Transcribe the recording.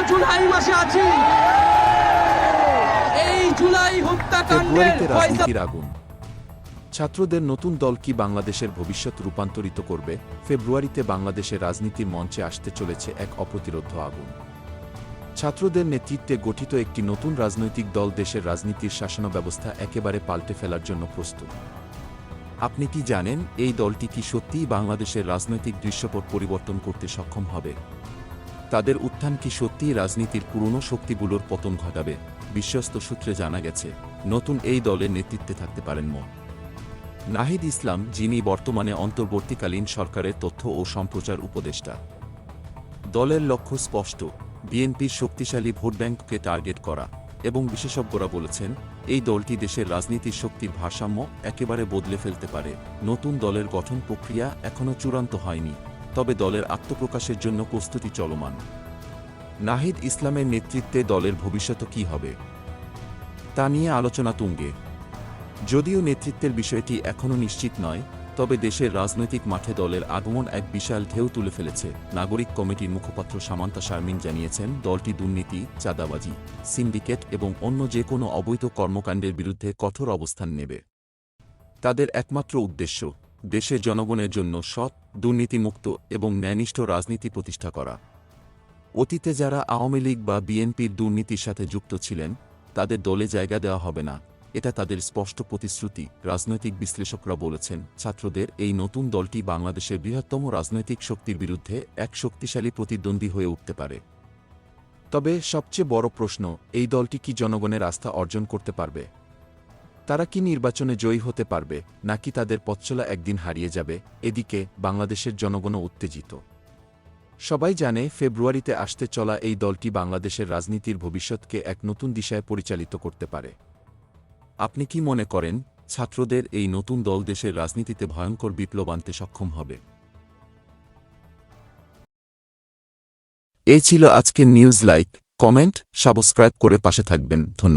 জুলাই মাসে আছি। এই জুলাই হত্যাকাণ্ডের রাজনীতির আগুন। ছাত্রদের নতুন দল কি বাংলাদেশের ভবিষ্যৎ রূপান্তরিত করবে? ফেব্রুয়ারিতে বাংলাদেশের রাজনীতির মঞ্চে আসতে চলেছে এক অপ্রতিরোধ্য আগুন। ছাত্রদের নেতৃত্বে গঠিত একটি নতুন রাজনৈতিক দল দেশের রাজনীতির শাসনব্যবস্থা একেবারে পাল্টে ফেলার জন্য প্রস্তুত। আপনি কি জানেন এই দলটি কি সত্যিই বাংলাদেশের রাজনৈতিক দৃশ্যপট পরিবর্তন করতে সক্ষম হবে? তাদের উত্থান কি সত্যিই রাজনীতির পুরনো শক্তিগুলোর পতন ঘটাবে? বিশ্বস্ত সূত্রে জানা গেছে, নতুন এই দলের নেতৃত্বে থাকতে পারেন নাহিদ ইসলাম, যিনি বর্তমানে অন্তর্বর্তীকালীন সরকারের তথ্য ও সম্প্রচার উপদেষ্টা। দলের লক্ষ্য স্পষ্ট, বিএনপির শক্তিশালী ভোটব্যাংককে টার্গেট করা, এবং বিশেষজ্ঞরা বলেছেন এই দলটি দেশের রাজনীতির শক্তির ভারসাম্য একেবারে বদলে ফেলতে পারে। নতুন দলের গঠন প্রক্রিয়া এখনও চূড়ান্ত হয়নি, তবে দলের আত্মপ্রকাশের জন্য প্রস্তুতি চলমান। নাহিদ ইসলামের নেতৃত্বে দলের ভবিষ্যৎ কী হবে তা নিয়ে আলোচনা তুঙ্গে। যদিও নেতৃত্বের বিষয়টি এখনও নিশ্চিত নয়, তবে দেশের রাজনৈতিক মাঠে দলের আগমন এক বিশাল ঢেউ তুলে ফেলেছে। নাগরিক কমিটির মুখপাত্র সামান্তা শারমিন জানিয়েছেন, দলটি দুর্নীতি, চাঁদাবাজি, সিন্ডিকেট এবং অন্য যে কোনো অবৈধ কর্মকাণ্ডের বিরুদ্ধে কঠোর অবস্থান নেবে। তাদের একমাত্র উদ্দেশ্য দেশের জনগণের জন্য সৎ, দুর্নীতিমুক্ত এবং ন্যায়নিষ্ঠ রাজনীতি প্রতিষ্ঠা করা। অতীতে যারা আওয়ামী লীগ বা বিএনপির দুর্নীতির সাথে যুক্ত ছিলেন, তাদের দলে জায়গা দেওয়া হবে না, এটা তাদের স্পষ্ট প্রতিশ্রুতি। রাজনৈতিক বিশ্লেষকরা বলেছেন, ছাত্রদের এই নতুন দলটি বাংলাদেশের বৃহত্তম রাজনৈতিক শক্তির বিরুদ্ধে এক শক্তিশালী প্রতিদ্বন্দ্বী হয়ে উঠতে পারে। তবে সবচেয়ে বড় প্রশ্ন, এই দলটি কি জনগণের আস্থা অর্জন করতে পারবে? তারা কি নির্বাচনে জয়ী হতে পারবে, নাকি তাদের পথচলা একদিন হারিয়ে যাবে? এদিকে বাংলাদেশের জনগণও উত্তেজিত। সবাই জানে ফেব্রুয়ারিতে আসতে চলা এই দলটি বাংলাদেশের রাজনীতির ভবিষ্যৎকে এক নতুন দিশায় পরিচালিত করতে পারে। আপনি কি মনে করেন ছাত্রদের এই নতুন দল দেশের রাজনীতিতে ভয়ঙ্কর বিপ্লব আনতে সক্ষম হবে? এই ছিল আজকের নিউজ। লাইক, কমেন্ট, সাবস্ক্রাইব করে পাশে থাকবেন। ধন্যবাদ।